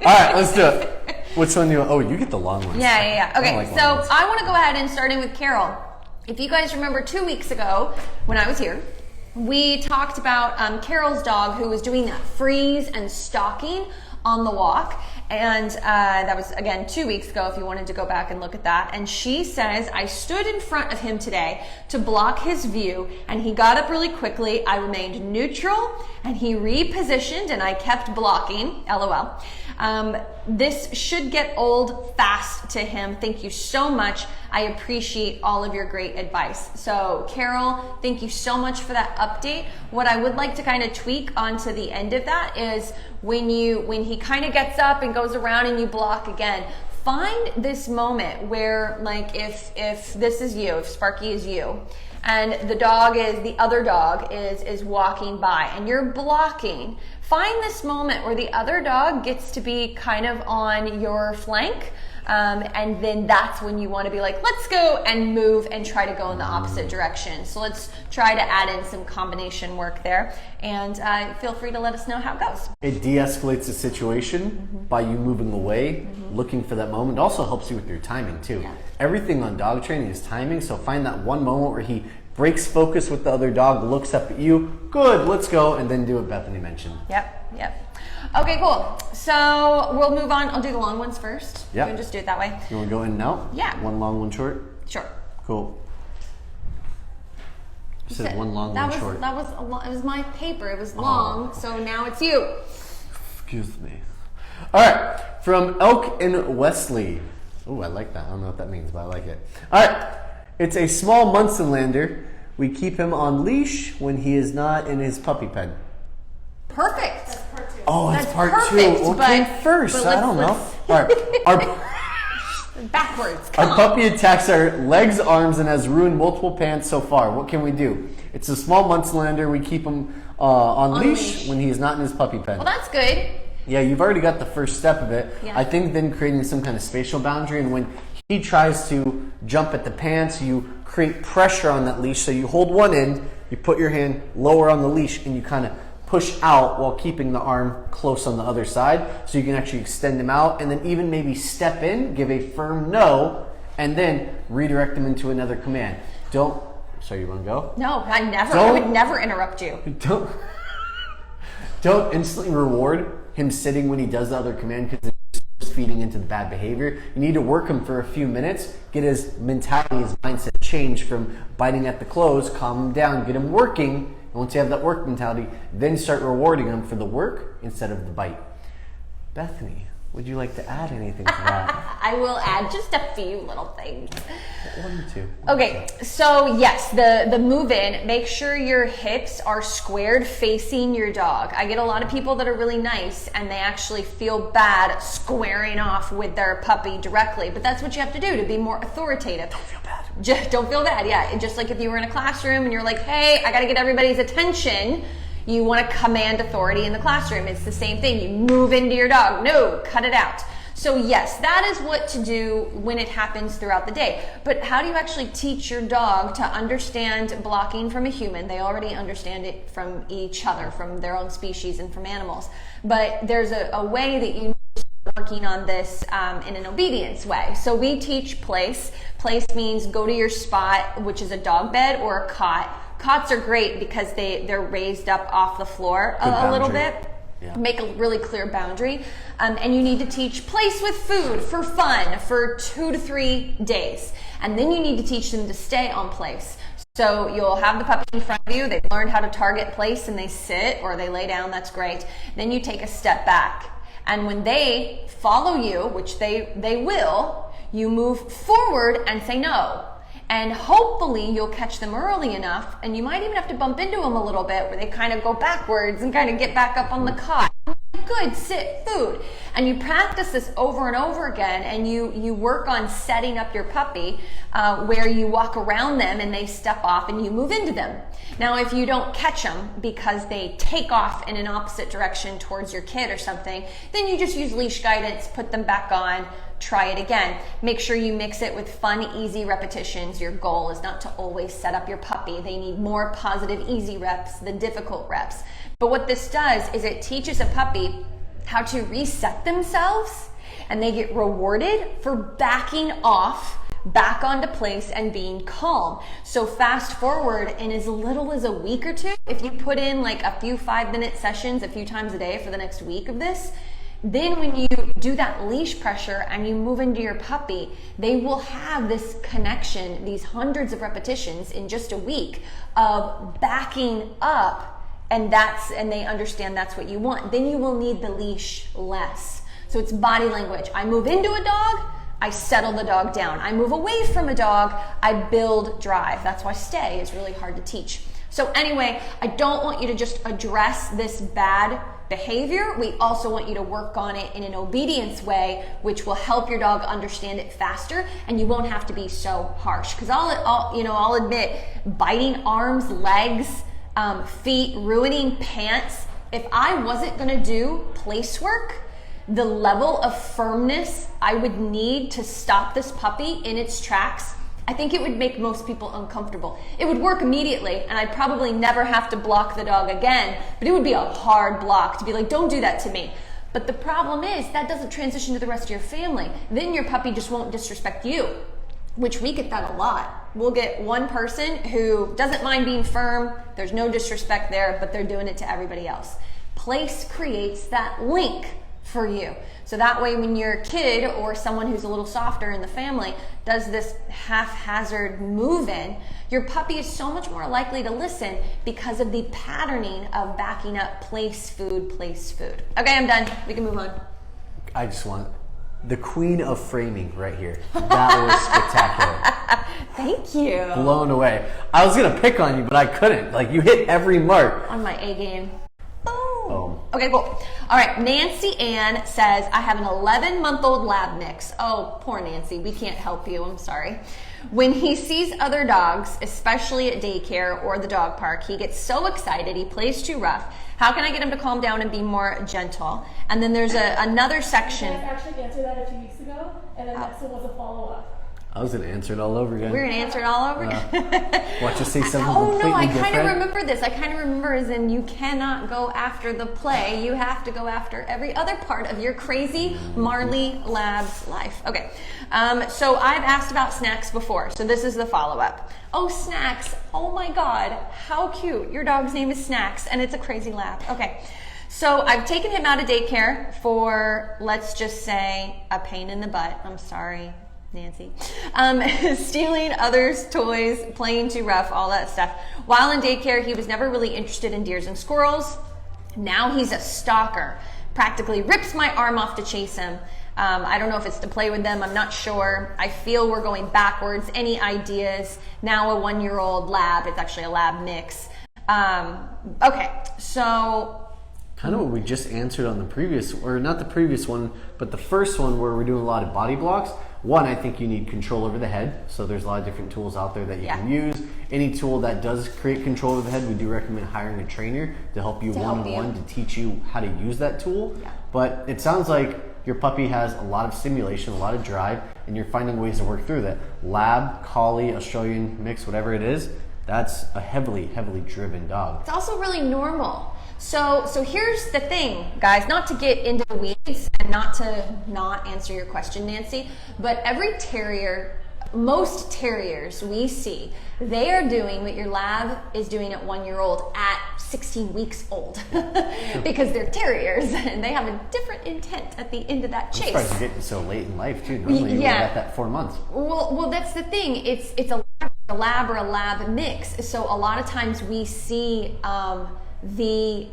right, let's do it. Which one do you want? Oh, you get the long ones. Yeah. Okay, like so I want to go ahead and start in with Carol. If you guys remember 2 weeks ago when I was here, we talked about Carol's dog who was doing that freeze and stalking on the walk. And that was, again, 2 weeks ago if you wanted to go back and look at that. And she says, I stood in front of him today to block his view, and he got up really quickly. I remained neutral, and he repositioned, and I kept blocking. LOL. This should get old fast to him. Thank you so much. I appreciate all of your great advice. So Carol, thank you so much for that update. What I would like to kind of tweak onto the end of that is when he kind of gets up and goes around and you block again, find this moment where, like, if this is you, if Sparky is you, and the other dog is walking by and you're blocking, find this moment where the other dog gets to be kind of on your flank. And then that's when you want to be like, let's go and move and try to go in the opposite direction. So let's try to add in some combination work there. And feel free to let us know how it goes. It de-escalates the situation by you moving away, looking for that moment. It also helps you with your timing too. Yeah. Everything on dog training is timing. So find that one moment where he breaks focus with the other dog, looks up at you, good, let's go, and then do what Bethany mentioned. Yep. Okay, cool. So we'll move on. I'll do the long ones first. Yeah. You can just do it that way. You want to go in and out? Yeah. One long, one short? Sure. Cool. You said one long, one short. It was my paper. It was long, so now it's you. Excuse me. All right, from Elk and Wesley. Oh, I like that. I don't know what that means, but I like it. All right, it's a small Munzenlander. We keep him on leash when he is not in his puppy pen. Perfect. That's part two. Oh, that's part perfect, two. What came first? I don't know. All right. Backwards. Our puppy attacks our legs, arms, and has ruined multiple pants so far. What can we do? It's a small Munzenlander. We keep him on leash when he is not in his puppy pen. Well, that's good. Yeah, you've already got the first step of it. Yeah. I think then creating some kind of spatial boundary, and when he tries to jump at the pants, you create pressure on that leash. So you hold one end, you put your hand lower on the leash, and you kind of push out while keeping the arm close on the other side, so you can actually extend him out, and then even maybe step in, give a firm no, and then redirect him into another command. Sorry, you want to go? No, I would never interrupt you. Don't instantly reward him sitting when he does the other command, because it's feeding into the bad behavior. You need to work him for a few minutes, get his mentality, his mindset changed from biting at the clothes, calm him down, get him working. And once you have that work mentality, then start rewarding them for the work instead of the bite. Bethany, would you like to add anything to that? I will add just a few little things. One or two. Okay, so yes, the move in, make sure your hips are squared facing your dog. I get a lot of people that are really nice and they actually feel bad squaring off with their puppy directly, but that's what you have to do to be more authoritative. Don't feel bad. Don't feel bad, yeah. Just like if you were in a classroom and you're like, hey, I gotta get everybody's attention, you want to command authority in the classroom. It's the same thing. You move into your dog. No, cut it out. So yes, that is what to do when it happens throughout the day. But how do you actually teach your dog to understand blocking from a human? They already understand it from each other, from their own species and from animals. But there's a way that you working on this in an obedience way. So we teach place. Place means go to your spot, which is a dog bed or a cot. Cots are great because they're raised up off the floor a little bit. Yeah. Make a really clear boundary. And you need to teach place with food for fun for 2 to 3 days. And then you need to teach them to stay on place. So you'll have the puppy in front of you. They've learned how to target place and they sit or they lay down. That's great. Then you take a step back. And when they follow you, which they will, you move forward and say no. And hopefully you'll catch them early enough, and you might even have to bump into them a little bit where they kind of go backwards and kind of get back up on the cot. Good, sit, food. And you practice this over and over again, and you work on setting up your puppy where you walk around them and they step off and you move into them. Now, if you don't catch them because they take off in an opposite direction towards your kid or something, then you just use leash guidance, put them back on, try it again. Make sure you mix it with fun, easy repetitions. Your goal is not to always set up your puppy. They need more positive, easy reps than difficult reps. But what this does is it teaches a puppy how to reset themselves, and they get rewarded for backing off back onto place and being calm. So fast forward in as little as a week or two, if you put in like a few 5-minute sessions a few times a day for the next week of this, then when you do that leash pressure and you move into your puppy, they will have this connection, these hundreds of repetitions in just a week of backing up, and they understand that's what you want. Then you will need the leash less. So it's body language. I move into a dog, I settle the dog down. I move away from a dog, I build drive. That's why stay is really hard to teach. So anyway, I don't want you to just address this bad behavior. We also want you to work on it in an obedience way, which will help your dog understand it faster, and you won't have to be so harsh. Because I'll admit, biting arms, legs, feet, ruining pants. If I wasn't going to do place work, the level of firmness I would need to stop this puppy in its tracks, I think it would make most people uncomfortable. It would work immediately, and I'd probably never have to block the dog again, but it would be a hard block to be like, don't do that to me. But the problem is that doesn't transition to the rest of your family. Then your puppy just won't disrespect you, which we get that a lot. We'll get one person who doesn't mind being firm, there's no disrespect there, but they're doing it to everybody else. Place creates that link for you. So that way when your kid or someone who's a little softer in the family does this haphazard move in, your puppy is so much more likely to listen because of the patterning of backing up place, food, place, food. Okay, I'm done. We can move on. I just want the queen of framing right here. That was spectacular. Thank you. Blown away. I was going to pick on you, but I couldn't. Like, you hit every mark. On my A game. Oh. Okay, cool. All right, Nancy Ann says, I have an 11-month-old lab mix. Oh, poor Nancy. We can't help you. I'm sorry. When he sees other dogs, especially at daycare or the dog park, he gets so excited, he plays too rough. How can I get him to calm down and be more gentle? And then there's another section. You guys actually answered that a few weeks ago, and then next one was a follow-up. I was going to answer it all over again. We're going to answer it all over again? Watch us say something Oh completely no, I different. kind of remember this. I kind of remember as in you cannot go after the play. You have to go after every other part of your crazy Marley Lab's life. Okay, so I've asked about Snacks before, so this is the follow-up. Oh, Snacks. Oh my God, how cute. Your dog's name is Snacks, and it's a crazy lab. Okay. So I've taken him out of daycare for, let's just say, a pain in the butt. I'm sorry, Nancy. Stealing others' toys, playing too rough, all that stuff. While in daycare, he was never really interested in deers and squirrels. Now he's a stalker. Practically rips my arm off to chase him. I don't know if it's to play with them. I'm not sure. I feel we're going backwards. Any ideas? Now a 1-year-old lab. It's actually a lab mix. Okay, so... Kind of what we just answered on the previous, or not the previous one, but the first one where we're doing a lot of body blocks. One, I think you need control over the head. So there's a lot of different tools out there that you can use. Any tool that does create control over the head, we do recommend hiring a trainer to help you one-on-one to teach you how to use that tool. Yeah. But it sounds like your puppy has a lot of stimulation, a lot of drive, and you're finding ways to work through that. Lab, collie, Australian mix, whatever it is, that's a heavily, heavily driven dog. It's also really normal. So here's the thing, guys, not to get into the weeds and not to not answer your question, Nancy, but every terrier, most terriers we see, they are doing what your lab is doing at 1-year-old at 16 weeks old because they're terriers and they have a different intent at the end of that chase. I'm surprised you're getting so late in life too. Normally you would have that 4 months. Well, that's the thing. It's a lab or a lab mix. So a lot of times we see this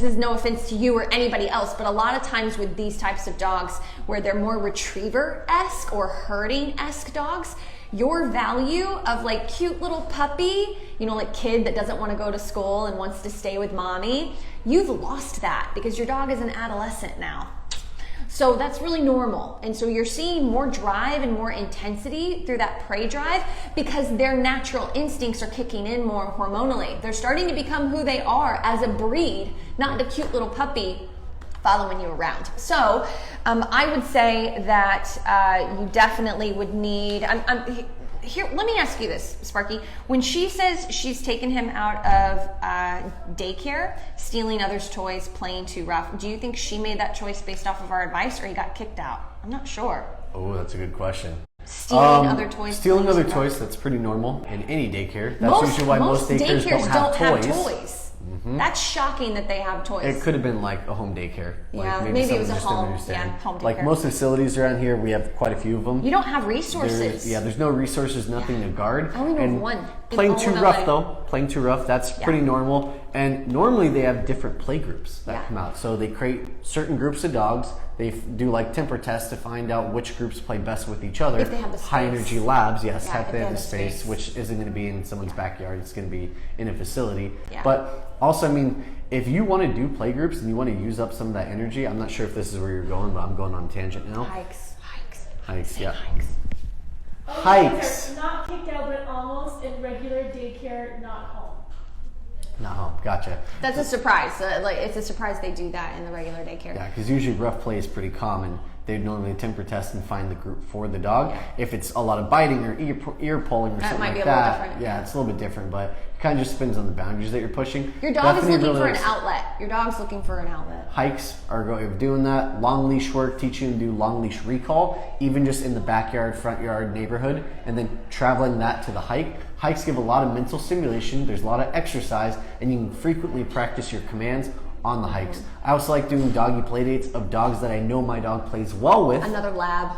is no offense to you or anybody else, but a lot of times with these types of dogs where they're more retriever-esque or herding-esque dogs, your value of like cute little puppy, like kid that doesn't want to go to school and wants to stay with mommy, you've lost that because your dog is an adolescent now. So that's really normal. And so you're seeing more drive and more intensity through that prey drive because their natural instincts are kicking in more hormonally. They're starting to become who they are as a breed, not the cute little puppy following you around. So I would say that you definitely would need, here, let me ask you this, Sparky. When she says she's taken him out of daycare, stealing others' toys, playing too rough, do you think she made that choice based off of our advice, or he got kicked out? I'm not sure. Oh, that's a good question. Stealing other toys. Stealing other toys, that's pretty normal in any daycare. That's usually why most daycares don't have toys. That's shocking that they have toys. It could have been like a home daycare. Yeah, like maybe it was someone a just home. didn't understand. Yeah, home daycare. Like most facilities around here, we have quite a few of them. You don't have resources. There's no resources, nothing to guard. I only know of one. Playing too rough though, playing too rough, that's pretty normal. And normally they have different play groups that come out. So they create certain groups of dogs. They do like temper tests to find out which groups play best with each other. If they have the space. High energy labs, yes, Yeah, if they have the space, which isn't going to be in someone's backyard. It's going to be in a facility. Yeah. But also, I mean, if you want to do play groups and you want to use up some of that energy, I'm not sure if this is where you're going, but I'm going on a tangent now. Hikes. Yeah. Hikes. Hikes. Not kicked out, but almost in regular daycare, not home. No, gotcha. That's a surprise. It's a surprise they do that in the regular daycare. Yeah, because usually rough play is pretty common. They'd normally temper test and find the group for the dog. Yeah. If it's a lot of biting or ear pulling or something might be like a little that, different. yeah, it's a little bit different, but it kind of just depends on the boundaries that you're pushing. Your dog is Bethany looking really for an likes- outlet. Your dog's looking for an outlet. Hikes are doing that. Long leash work, teaching them to do long leash recall, even just in the backyard, front yard, neighborhood, and then traveling that to the hike. Hikes give a lot of mental stimulation. There's a lot of exercise, and you can frequently practice your commands on the hikes. I also like doing doggy play dates of dogs that I know my dog plays well with. Another lab.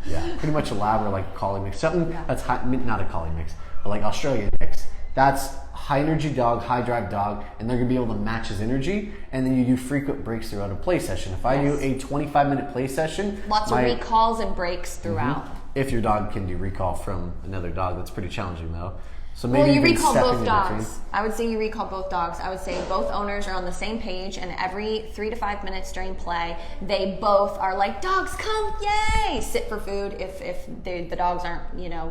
Yeah, pretty much a lab or like a collie mix. Something that's high, not a collie mix, but like Australian mix. That's high energy dog, high drive dog, and they're gonna be able to match his energy. And then you do frequent breaks throughout a play session. If I do a 25-minute play session, Lots of recalls and breaks throughout. If your dog can do recall from another dog, that's pretty challenging though. So Well, maybe you can recall step both in dogs. between. I would say you recall both dogs. I would say both owners are on the same page, and every 3 to 5 minutes during play, they both are like, "Dogs, come, yay!" Sit for food if the dogs aren't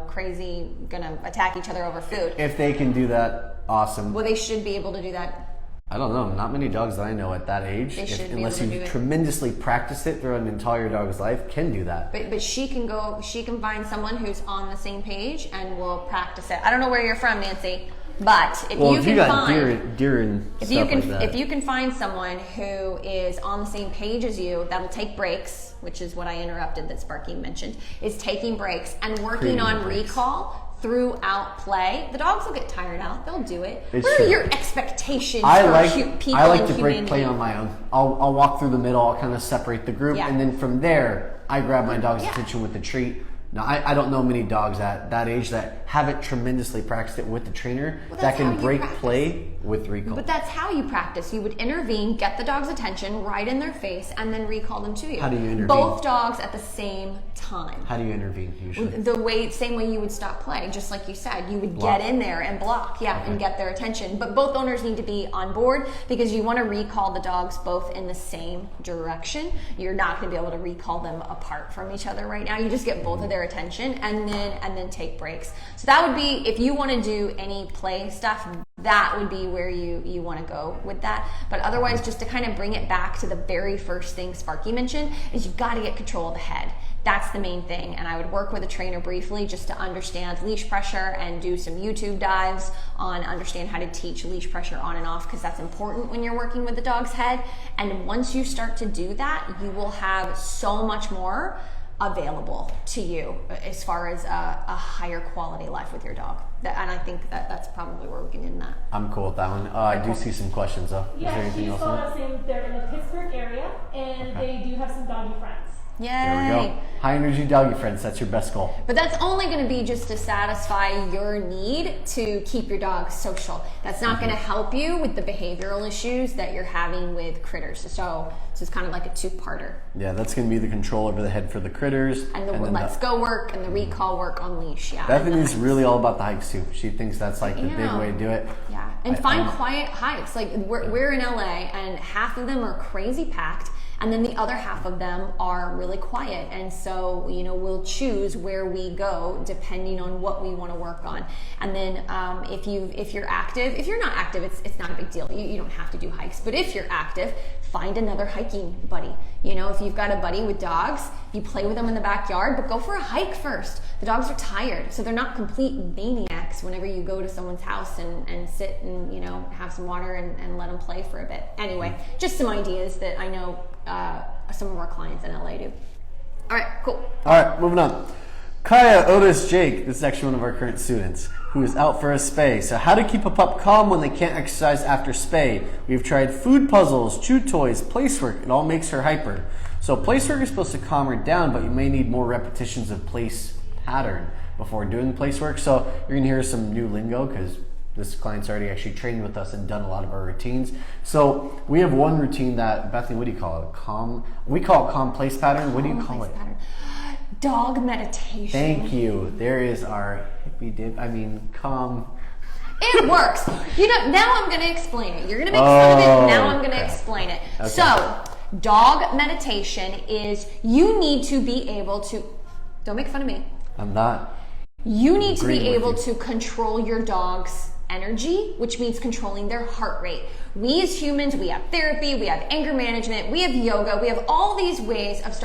crazy gonna attack each other over food. If they can do that, awesome. Well, they should be able to do that. I don't know. Not many dogs that I know at that age, unless able to you do it. tremendously practice it throughout an entire dog's life, can do that. But she can find someone who's on the same page and will practice it. I don't know where you're from, Nancy, but if you got find deer and if stuff you can like that. if you can find someone who is on the same page as you, that'll take breaks, which is what I interrupted that Sparky mentioned, is taking breaks and working Creating on breaks. recall throughout play. The dogs will get tired out. They'll do it. It's What true. are your expectations I for like people I like and to break humanity? play on my own. I'll walk through the middle. I'll kind of separate the group, Yeah. and then from there, I grab my dog's attention with the treat. Now, I don't know many dogs at that age that haven't tremendously practiced it with the trainer that that's how can you break practice. play with recall. But that's how you practice. You would intervene, get the dog's attention right in their face, and then recall them to you. How do you intervene? Both dogs at the same time. How do you intervene usually? The same way you would stop play, just like you said, you would get in there and block, and get their attention. But both owners need to be on board because you want to recall the dogs both in the same direction. You're not going to be able to recall them apart from each other right now. You just get both of their attention and then take breaks. So that would be, if you want to do any play stuff, that would be where you want to go with that. But otherwise, just to kind of bring it back to the very first thing Sparky mentioned, is you've got to get control of the head. That's the main thing. And I would work with a trainer briefly just to understand leash pressure and do some YouTube dives on understand how to teach leash pressure on and off, because that's important when you're working with the dog's head. And once you start to do that, you will have so much more available to you as far as a higher quality life with your dog. And I think that's probably where we can end that. I'm cool with that one. I do see some questions though. Is there Yeah, anything she's else told on it? us saying they're in the Pittsburgh area, and they do have some doggy friends. Yay! There we go. High energy doggy friends. That's your best goal. But that's only going to be just to satisfy your need to keep your dog social. That's not going to help you with the behavioral issues that you're having with critters. So it's kind of like a two-parter. Yeah, that's going to be the control over the head for the critters. And the then let's go work and the recall work on leash. Yeah. Bethany's really all about the hikes too. She thinks that's like the big way to do it. Yeah, and find quiet hikes. Like we're in LA, and half of them are crazy packed, and then the other half of them are really quiet. And so we'll choose where we go depending on what we want to work on. And then if you're active, if you're not active, it's not a big deal. You don't have to do hikes. But if you're active, find another hiking buddy. You know, if you've got a buddy with dogs, you play with them in the backyard, but go for a hike first. The dogs are tired, so they're not complete maniacs whenever you go to someone's house and sit and, you know, have some water and let them play for a bit. Anyway, just some ideas that I know some of our clients in LA do. All right, cool. All right, moving on. Kaya Otis Jake, this is actually one of our current students, who is out for a spay. So how to keep a pup calm when they can't exercise after spay. We've tried food puzzles, chew toys, place work. It all makes her hyper. So place work is supposed to calm her down, but you may need more repetitions of place pattern before doing place work. So you're gonna hear some new lingo because this client's already actually trained with us and done a lot of our routines. So we have one routine that, Bethany, what do you call it? Calm? We call it calm place pattern. What do you call it? Pattern. Dog meditation. Thank you. There is our hippy dip. Calm. It works. You know, now I'm going to explain it. You're going to make fun of it. Now I'm going to explain it. Okay. So, dog meditation is you need to be able to, don't make fun of me. I'm not. You need to be agreeing with able you. to control your dog's energy, which means controlling their heart rate. We as humans, we have therapy, we have anger management, we have yoga, we have all these ways of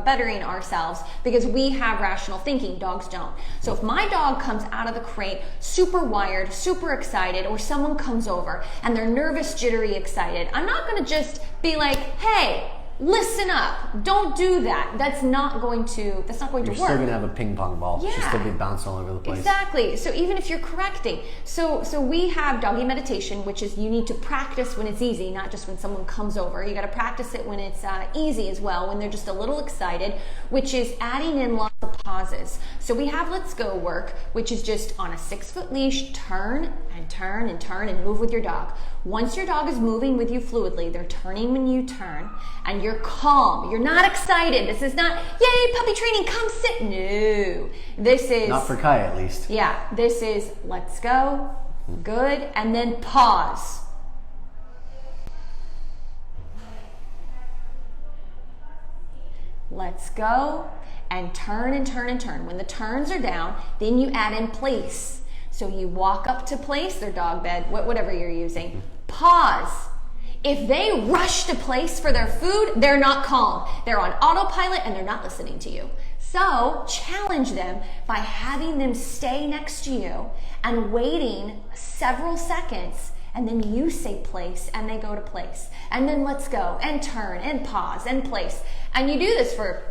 bettering ourselves because we have rational thinking. Dogs don't. So if my dog comes out of the crate super wired, super excited, or someone comes over and they're nervous, jittery, excited, I'm not going to just be like, hey, listen up. Don't do that. That's not going to You're work. still going to have a ping pong ball. Yeah. She'll still be bouncing all over the place. Exactly. So even if you're correcting, so we have doggy meditation, which is you need to practice when it's easy, not just when someone comes over. You got to practice it when it's easy as well, when they're just a little excited, which is adding in lots of pauses. So we have let's go work, which is just on a 6-foot leash, turn and turn and turn and move with your dog. Once your dog is moving with you fluidly, they're turning when you turn, and you're calm. You're not excited. This is not, yay, puppy training, come sit. No. This is... Not for Kaya, at least. Yeah. This is, let's go, good, and then pause. Let's go, and turn and turn and turn. When the turns are down, then you add in place. So you walk up to place, their dog bed, whatever you're using. Pause. If they rush to place for their food, they're not calm. They're on autopilot and they're not listening to you. So challenge them by having them stay next to you and waiting several seconds, and then you say place and they go to place. And then let's go and turn and pause and place. And you do this for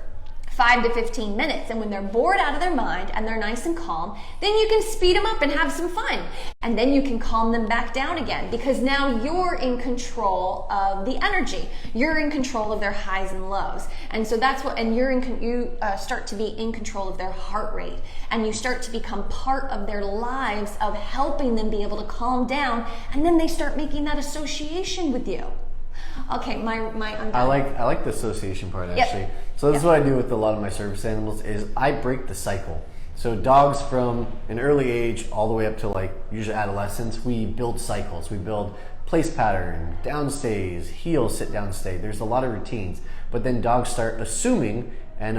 5 to 15 minutes, and when they're bored out of their mind and they're nice and calm, then you can speed them up and have some fun, and then you can calm them back down again, because now you're in control of the energy. You're in control of their highs and lows, and so that's what. And you start to be in control of their heart rate, and you start to become part of their lives of helping them be able to calm down, and then they start making that association with you. Okay, I like the association part actually. Yep. So this is what I do with a lot of my service animals is I break the cycle. So dogs from an early age all the way up to like usually adolescence, we build cycles. We build place pattern, down stays, heel, sit down stay. There's a lot of routines, but then dogs start assuming, and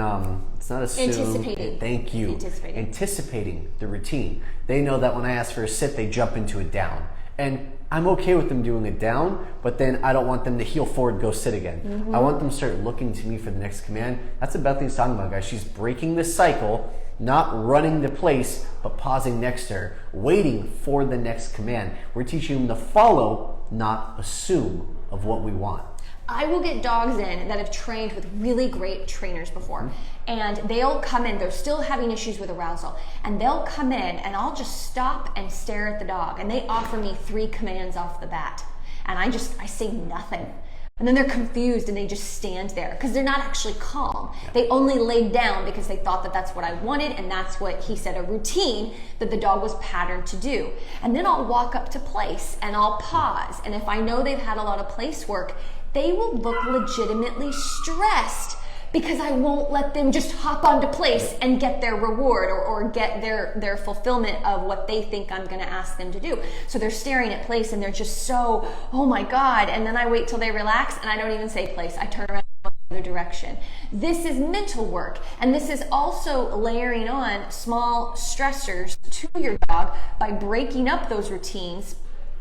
it's not assume. Anticipating. Thank you. Anticipating the routine. They know that when I ask for a sit, they jump into a down. And I'm okay with them doing it down, but then I don't want them to heel forward, go sit again. Mm-hmm. I want them to start looking to me for the next command. That's what Bethany's talking about, guys. She's breaking the cycle, not running to place, but pausing next to her, waiting for the next command. We're teaching them to follow, not assume of what we want. I will get dogs in that have trained with really great trainers before, and they'll come in, they're still having issues with arousal, and they'll come in and I'll just stop and stare at the dog, and they offer me 3 commands off the bat, and I say nothing. And then they're confused and they just stand there because they're not actually calm. Yeah. They only laid down because they thought that that's what I wanted, and that's what he said, a routine that the dog was patterned to do. And then I'll walk up to place and I'll pause, and if I know they've had a lot of place work, they will look legitimately stressed because I won't let them just hop onto place and get their reward or get their fulfillment of what they think I'm going to ask them to do. So they're staring at place and they're just so, oh my God. And then I wait till they relax and I don't even say place. I turn around and go the other direction. This is mental work, and this is also layering on small stressors to your dog by breaking up those routines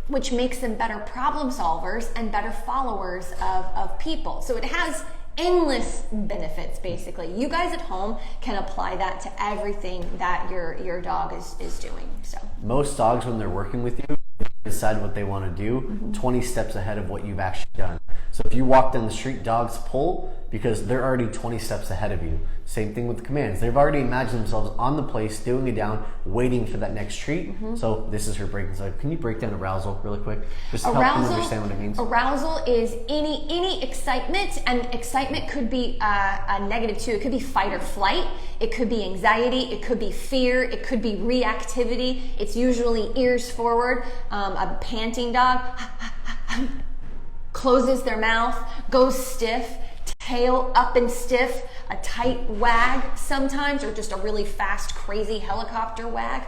which makes them better problem solvers and better followers of people. So it has endless benefits, basically. You guys at home can apply that to everything that your dog is doing. So most dogs, when they're working with you, decide what they want to do 20 steps ahead of what you've actually done. So if you walk down the street, dogs pull because they're already 20 steps ahead of you. Same thing with the commands. They've already imagined themselves on the place, doing it down, waiting for that next treat. So this is her breaking. So can you break down arousal really quick? Just to help them understand what it means. Arousal is any excitement, and excitement could be a negative too. It could be fight or flight. It could be anxiety. It could be fear. It could be reactivity. It's usually ears forward. A panting dog closes their mouth, goes stiff, tail up and stiff, a tight wag sometimes, or just a really fast, crazy helicopter wag.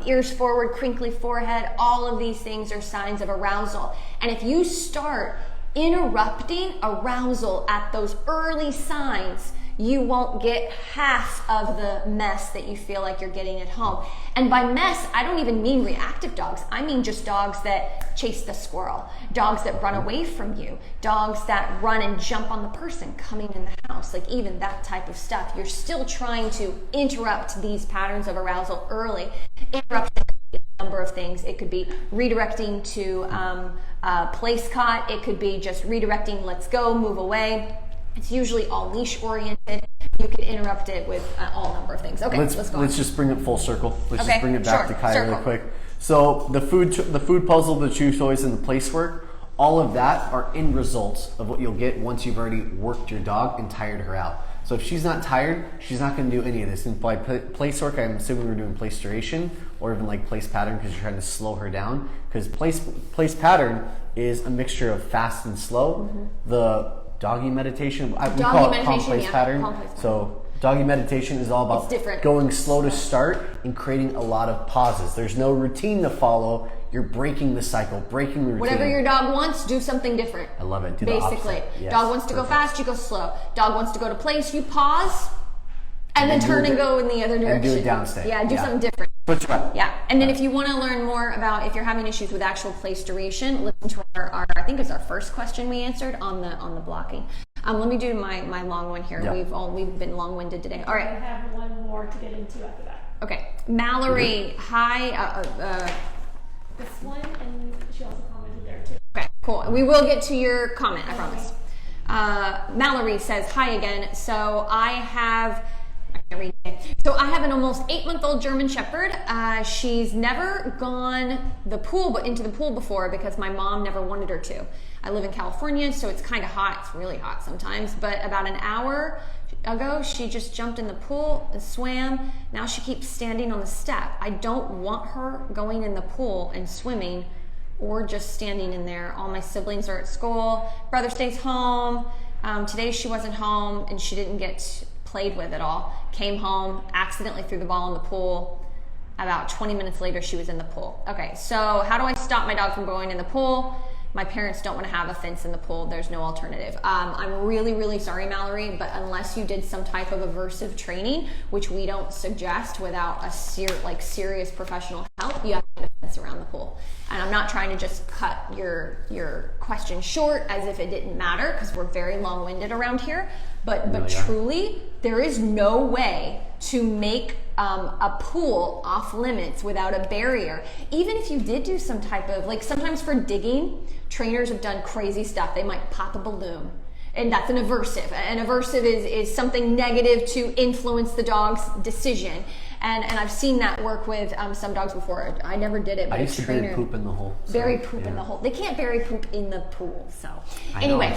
Ears forward, crinkly forehead, all of these things are signs of arousal. And if you start interrupting arousal at those early signs, you won't get half of the mess that you feel like you're getting at home. And by mess, I don't even mean reactive dogs. I mean just dogs that chase the squirrel, dogs that run away from you, dogs that run and jump on the person coming in the house, like even that type of stuff. You're still trying to interrupt these patterns of arousal early. Interruption could be a number of things. It could be redirecting to place caught. It could be just redirecting, let's go, move away. It's usually all leash oriented. You can interrupt it with all number of things. Okay, let's go. Let's just bring it full circle. Let's Okay, just bring it back sure, to Kaya circle. really quick. So the food puzzle, the chew toys, and the place work, all of that are end results of what you'll get once you've already worked your dog and tired her out. So if she's not tired, she's not going to do any of this. And by place work, I'm assuming we're doing place duration or even like place pattern because you're trying to slow her down. Because place pattern is a mixture of fast and slow. The doggy meditation, we call it calm place pattern. So doggy meditation is all about going slow to start and creating a lot of pauses. There's no routine to follow. You're breaking the cycle, breaking the routine. Whatever your dog wants, do something different. I love it. Do Basically, the opposite. Yes, dog wants to go fast, you go slow. Dog wants to go to place, you pause, and then turn and go in the other direction. And do a downstay. Yeah, do something different. Switch it up. Yeah, and then if you want to learn more about if you're having issues with actual place duration, listen to our I think it's our first question we answered on the blocking. Let me do my long one here. Yeah. We've been long-winded today. All right. I have one more to get into after that. Okay, Mallory. Hi. This one, and she also commented there too. Okay, cool. We will get to your comment, I promise. Mallory says, hi again. So I have an almost 8-month-old German Shepherd. She's never gone into the pool before because my mom never wanted her to. I live in California, so it's kind of hot. It's really hot sometimes. But about an hour ago, she just jumped in the pool and swam. Now she keeps standing on the step. I don't want her going in the pool and swimming or just standing in there. All my siblings are at school. Brother stays home. Today she wasn't home and she didn't get played with at all. Came home, accidentally threw the ball in the pool. About 20 minutes later, she was in the pool. Okay, so how do I stop my dog from going in the pool? My parents don't want to have a fence in the pool. There's no alternative. I'm really, really sorry, Mallory, but unless you did some type of aversive training, which we don't suggest without a serious professional help, you have to get a fence around the pool. And I'm not trying to just cut your question short as if it didn't matter, because we're very long-winded around here. But truly, there is no way to make a pool off limits without a barrier. Even if you did do some type of, like sometimes for digging, trainers have done crazy stuff. They might pop a balloon. And that's an aversive. An aversive is something negative to influence the dog's decision. And I've seen that work with some dogs before. I never did it, but I used to bury poop in the hole. Bury poop in the hole. They can't bury poop in the pool. So anyway,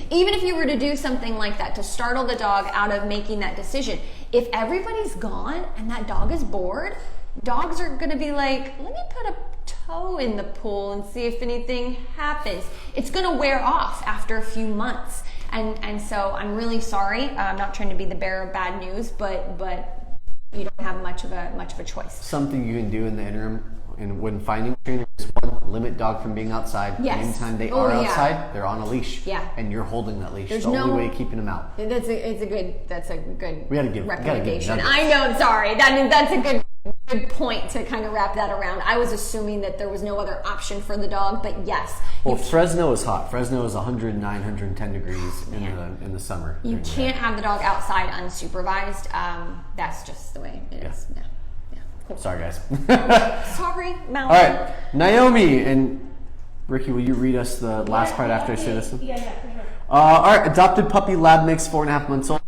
even if you were to do something like that to startle the dog out of making that decision, if everybody's gone and that dog is bored, dogs are going to be like, let me put a toe in the pool and see if anything happens. It's going to wear off after a few months. And so I'm really sorry. I'm not trying to be the bearer of bad news, but you don't have much of a choice. Something you can do in the interim when finding trainers is one, limit dog from being outside. Yes. Anytime they are outside, they're on a leash. Yeah. And you're holding that leash. There's the only way of keeping them out. That's a good We gotta give recommendation. nuggets. I know, sorry. That's a good good point to kind of wrap that around. I was assuming that there was no other option for the dog, but yes. Well, Fresno is hot. Fresno is 109, 110 degrees in the summer. You can't have the dog outside unsupervised. That's just the way it is. Yeah. Cool. Sorry, guys. Sorry, Mountain. All right, Naomi and Ricky, will you read us the last part after I say this one? Yeah, for sure. All right, adopted puppy lab mix, 4.5 months old.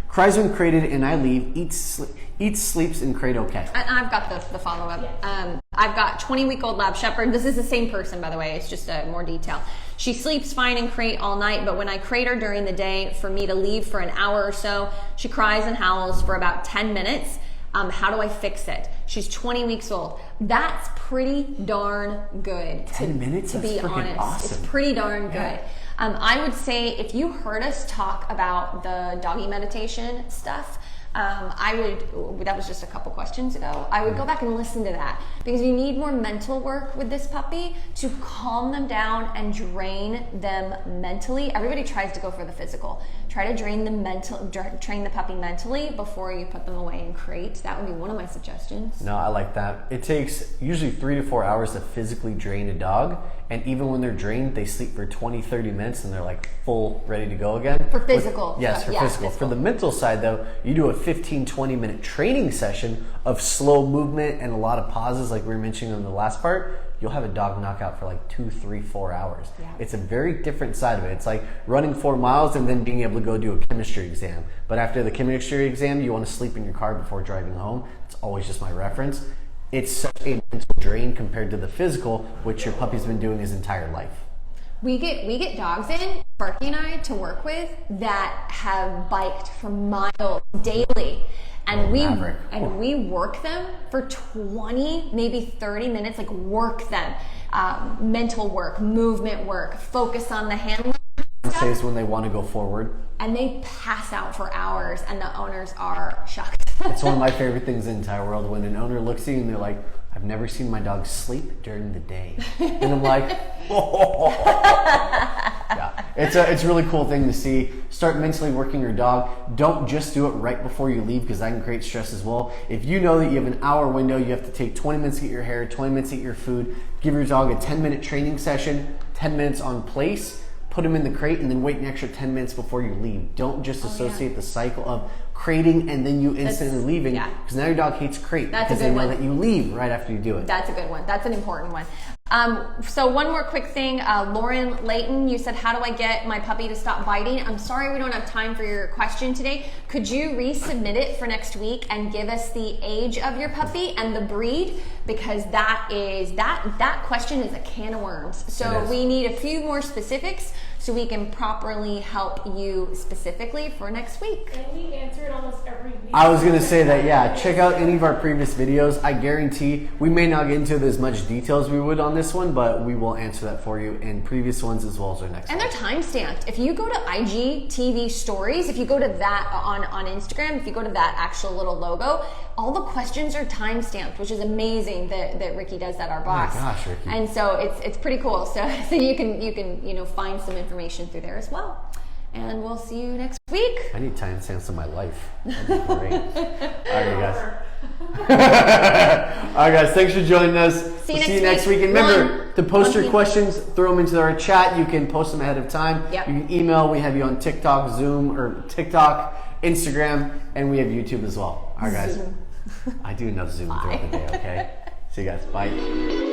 Cries when crated and I leave. Eats, sleeps, and crate okay. And I've got the follow-up. Yes. I've got 20-week-old lab shepherd. This is the same person, by the way. It's just more detail. She sleeps fine in crate all night, but when I crate her during the day for me to leave for an hour or so, she cries and howls for about 10 minutes. How do I fix it? She's 20 weeks old. That's pretty darn good. 10 minutes? To be honest. Awesome. It's pretty darn good. Yeah. I would say if you heard us talk about the doggy meditation stuff, that was just a couple questions ago. I would go back and listen to that because you need more mental work with this puppy to calm them down and drain them mentally. Everybody tries to go for the physical. Try to train the puppy mentally before you put them away in crate. That would be one of my suggestions. No, I like that. It takes usually 3 to 4 hours to physically drain a dog. And even when they're drained, they sleep for 20, 30 minutes and they're like full, ready to go again. For physical. Yes, for physical. For the mental side though, you do a 15, 20 minute training session of slow movement and a lot of pauses like we were mentioning in the last part. You'll have a dog knock out for like 2, 3, 4 hours. Yeah. It's a very different side of it. It's like running 4 miles and then being able to go do a chemistry exam. But after the chemistry exam, you want to sleep in your car before driving home. It's always just my reference. It's such a mental drain compared to the physical, which your puppy's been doing his entire life. We get dogs in, Sparky and I, to work with that have biked for miles daily. And we work them for 20, maybe 30 minutes, like work them. Mental work, movement work, focus on the handling. Says when they want to go forward. And they pass out for hours and the owners are shocked. It's one of my favorite things in the entire world when an owner looks at you and they're like, I've never seen my dog sleep during the day. And I'm like, oh. Yeah, it's a really cool thing to see. Start mentally working your dog. Don't just do it right before you leave because that can create stress as well. If you know that you have an hour window, you have to take 20 minutes to get your hair, 20 minutes to get your food, give your dog a 10-minute training session, 10 minutes on place, put him in the crate, and then wait an extra 10 minutes before you leave. Don't just associate the cycle of crating and then you instantly leaving, because now your dog hates crate because they know that you leave right after you do it. That's a good one. That's an important one. So one more quick thing, Lauren Layton, you said, how do I get my puppy to stop biting? I'm sorry we don't have time for your question today. Could you resubmit it for next week and give us the age of your puppy and the breed? Because that question is a can of worms. So we need a few more specifics so we can properly help you specifically for next week. And we answer it almost every week. I was going to say that, yeah. Check out any of our previous videos. I guarantee we may not get into as much detail as we would on this one, but we will answer that for you in previous ones as well as our next one. And they're time-stamped. If you go to IGTV stories, if you go to that on Instagram, if you go to that actual little logo, all the questions are time-stamped, which is amazing that Ricky does that, our boss. Oh my gosh, Ricky. And so it's pretty cool. So you can find some information through there as well. And we'll see you next week. I need timestamps in my life. That'd be great. All right, guys. All right, guys. Thanks for joining us. See you next week. And remember to post your questions, throw them into our chat. You can post them ahead of time. Yep. You can email. We have you on TikTok, Zoom, or TikTok, Instagram, and we have YouTube as well. All right, guys. Zoom. I do enough Zoom throughout the day. Okay. See you guys. Bye.